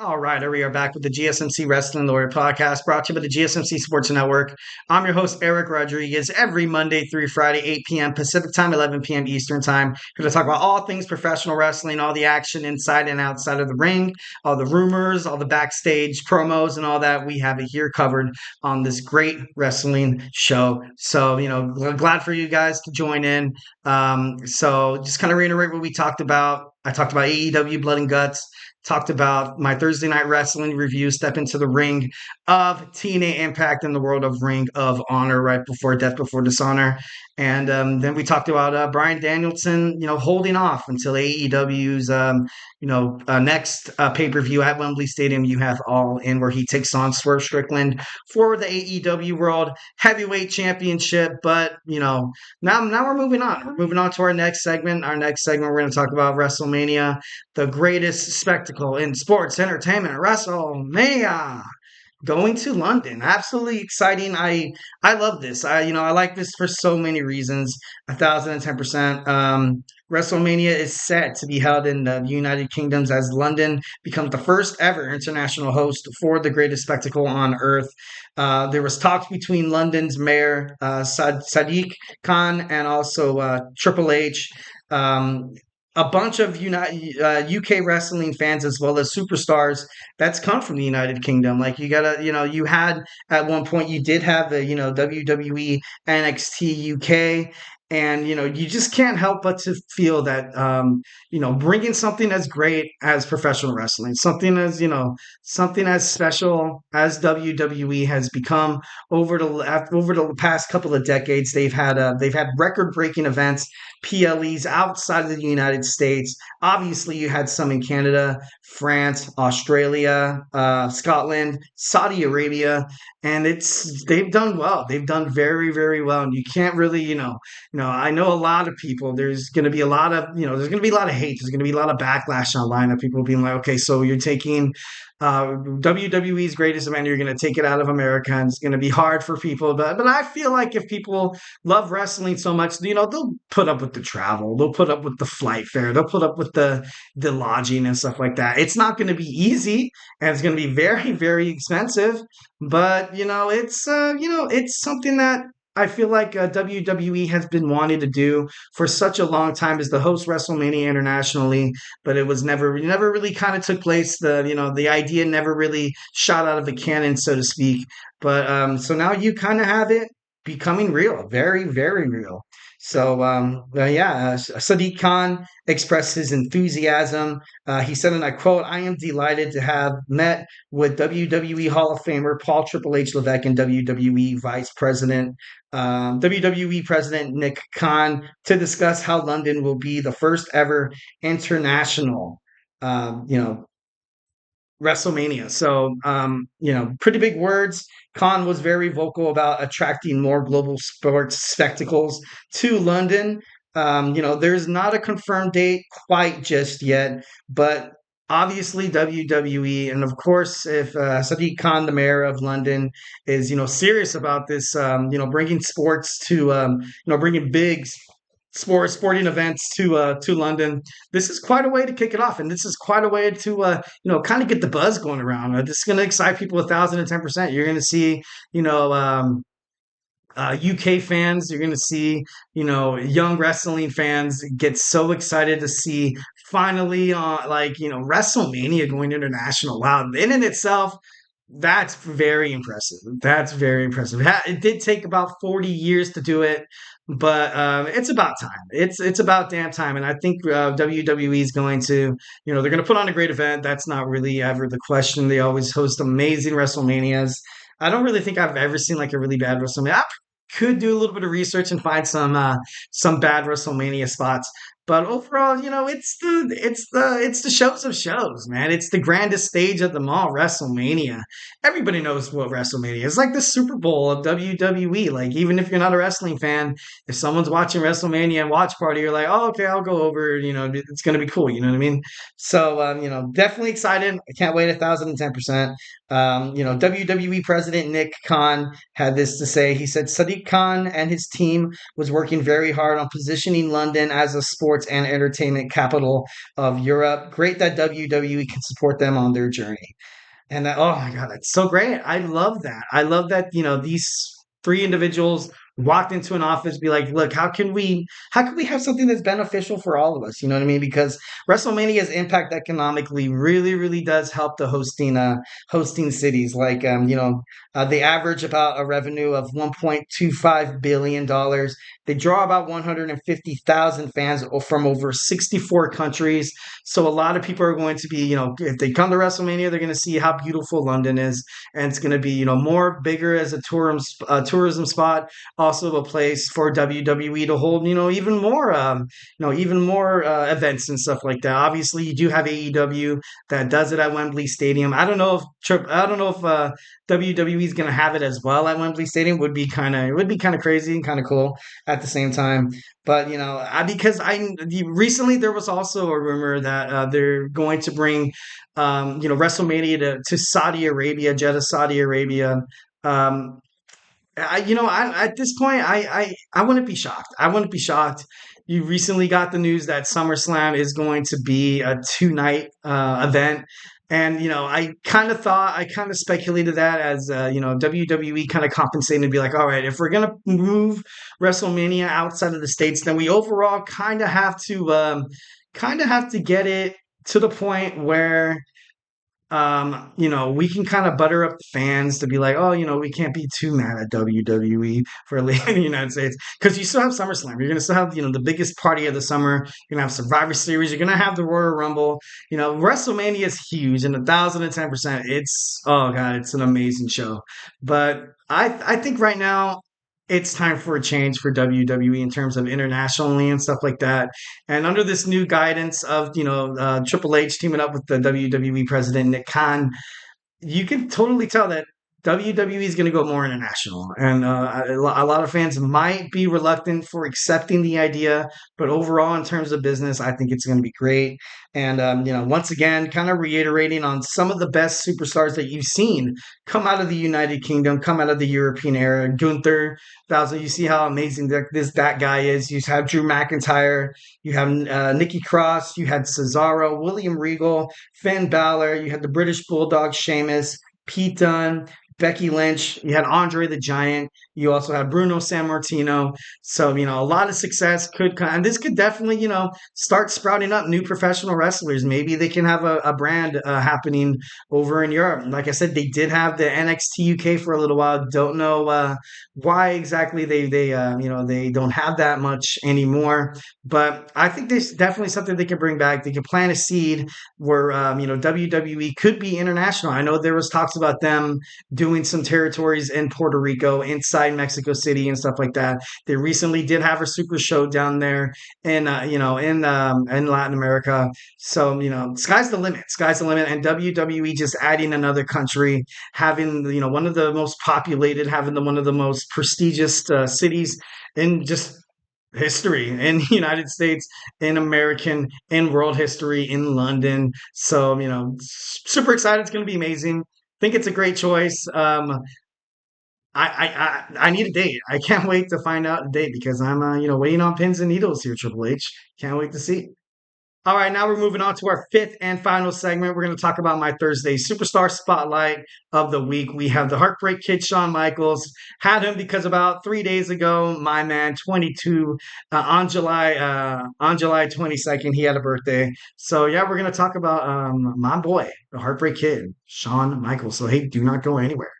All right, we are back with the GSMC Wrestling Laureate podcast brought to you by the GSMC Sports Network. I'm your host, Eric Rodriguez, every Monday through Friday, 8 p.m. Pacific time, 11 p.m. Eastern time. We're going to talk about all things professional wrestling, all the action inside and outside of the ring, all the rumors, all the backstage promos, and all that. We have it here covered on this great wrestling show. So, glad for you guys to join in. So, just kind of reiterate what we talked about. I talked about AEW Blood and Guts. Talked about my Thursday night wrestling review, step into the ring of TNA Impact in the world of Ring of Honor right before Death Before Dishonor. And then we talked about Bryan Danielson, holding off until AEW's, next pay-per-view at Wembley Stadium. You have All In, where he takes on Swerve Strickland for the AEW World Heavyweight Championship. But, now we're moving on. We're moving on to our next segment. Our next segment, we're going to talk about WrestleMania, the greatest spectacle in sports entertainment, WrestleMania, going to London. Absolutely exciting. I love this. I like this for so many reasons. 1,010%. WrestleMania is set to be held in the United Kingdoms as London becomes the first ever international host for the greatest spectacle on earth. There was talks between London's mayor Sadiq Khan and also Triple H. A bunch of UK wrestling fans as well as superstars that's come from the United Kingdom. Like you had at one point, you did have the, WWE NXT UK. And, you just can't help but to feel that, bringing something as great as professional wrestling, something as special as WWE has become over the past couple of decades. They've had record-breaking events, PLEs outside of the United States. Obviously, you had some in Canada, France, Australia, Scotland, Saudi Arabia, and they've done well. They've done very, very well, and you can't really, I know a lot of people. There's going to be a lot of, there's going to be a lot of hate. There's going to be a lot of backlash online of people being like, okay, so you're taking WWE's greatest event, you're going to take it out of America, and it's going to be hard for people. But I feel like if people love wrestling so much, they'll put up with the travel, they'll put up with the flight fare, they'll put up with the lodging and stuff like that. It's not going to be easy, and it's going to be very, very expensive. But it's something that I feel like WWE has been wanting to do for such a long time, is to host WrestleMania internationally, but it was never really kind of took place. The idea never really shot out of the cannon, so to speak. But so now you kind of have it becoming real, very, very real. So Sadiq Khan expressed his enthusiasm. He said, and I quote, "I am delighted to have met with WWE Hall of Famer Paul Triple H Levesque and WWE President Nick Khan to discuss how London will be the first ever international, um, you know, WrestleMania." So, pretty big words. Khan was very vocal about attracting more global sports spectacles to London. There's not a confirmed date quite just yet, but obviously WWE, and of course, if Sadiq Khan, the mayor of London, is serious about this, bringing sports to, bringing big sporting events to London. This is quite a way to kick it off, and this is quite a way to kind of get the buzz going around. This is going to excite people 1,010%. You're going to see UK fans. You're going to see young wrestling fans get so excited to see finally WrestleMania going international. Wow, in itself. That's very impressive. That's very impressive. It did take about 40 years to do it, but it's about time. It's about damn time. And I think WWE is going to, they're going to put on a great event. That's not really ever the question. They always host amazing WrestleManias. I don't really think I've ever seen like a really bad WrestleMania. I could do a little bit of research and find some bad WrestleMania spots. But overall, it's the shows of shows, man. It's the grandest stage of them all, WrestleMania. Everybody knows what WrestleMania is. It's like the Super Bowl of WWE. Like, even if you're not a wrestling fan, if someone's watching WrestleMania and watch party, you're like, oh, okay, I'll go over. It's gonna be cool. You know what I mean? So, definitely excited. I can't wait 1,010%. WWE President Nick Khan had this to say. He said Sadiq Khan and his team was working very hard on positioning London as a sport sports and entertainment capital of Europe. Great that WWE can support them on their journey. And that, oh my God, that's so great. I love that. I love that, these three individuals walked into an office, be like, look, how can we have something that's beneficial for all of us? You know what I mean? Because WrestleMania's impact economically really, really does help the hosting cities. Like, they average about a revenue of $1.25 billion. They draw about 150,000 fans from over 64 countries. So a lot of people are going to be, if they come to WrestleMania, they're going to see how beautiful London is, and it's going to be, more bigger as a tourism spot, also a place for WWE to hold, even more events and stuff like that. Obviously, you do have AEW that does it at Wembley Stadium. I don't know if WWE is going to have it as well at Wembley Stadium. It would be kind of crazy and kind of cool at the same time. But because I recently there was also a rumor that they're going to bring WrestleMania to Saudi Arabia, Jeddah, Saudi Arabia. Um, at this point, I wouldn't be shocked. I wouldn't be shocked. You recently got the news that SummerSlam is going to be a 2 night event. And, I kind of speculated that as, WWE kind of compensating to be like, all right, if we're going to move WrestleMania outside of the States, then we overall kind of have to get it to the point where we can kind of butter up the fans to be like, oh, we can't be too mad at WWE for leaving the United States, because you still have SummerSlam. You're going to still have, the biggest party of the summer. You're going to have Survivor Series. You're going to have the Royal Rumble. WrestleMania is huge, and 1,010%. Oh God, it's an amazing show. But I think right now it's time for a change for WWE in terms of internationally and stuff like that. And under this new guidance of, Triple H teaming up with the WWE president, Nick Khan, you can totally tell that WWE is going to go more international, and a lot of fans might be reluctant for accepting the idea, but overall, in terms of business, I think it's going to be great. And once again, kind of reiterating on some of the best superstars that you've seen come out of the United Kingdom, come out of the European era. Gunther, you see how amazing that guy is. You have Drew McIntyre, you have Nikki Cross, you had Cesaro, William Regal, Finn Balor, you had the British Bulldog, Sheamus, Pete Dunne, Becky Lynch, you had Andre the Giant, you also had Bruno Sammartino. So, a lot of success could come, and this could definitely, start sprouting up new professional wrestlers. Maybe they can have a brand happening over in Europe. Like I said, they did have the NXT UK for a little while. Don't know why exactly they don't have that much anymore. But I think there's definitely something they can bring back. They can plant a seed where, WWE could be international. I know there was talks about them doing some territories in Puerto Rico, inside Mexico City, and stuff like that. They recently did have a super show down there in Latin America. So sky's the limit. Sky's the limit. And WWE just adding another country, having one of the most populated, having one of the most prestigious cities in just history in the United States, in American, in world history, in London. So super excited. It's going to be amazing. Think it's a great choice. I need a date. I can't wait to find out a date, because I'm waiting on pins and needles here, Triple H. Can't wait to see. All right, now we're moving on to our fifth and final segment. We're going to talk about my Thursday Superstar Spotlight of the week. We have the Heartbreak Kid, Shawn Michaels. Had him because about 3 days ago, my man, 22, on July 22nd, he had a birthday. So yeah, we're going to talk about my boy, the Heartbreak Kid, Shawn Michaels. So hey, do not go anywhere.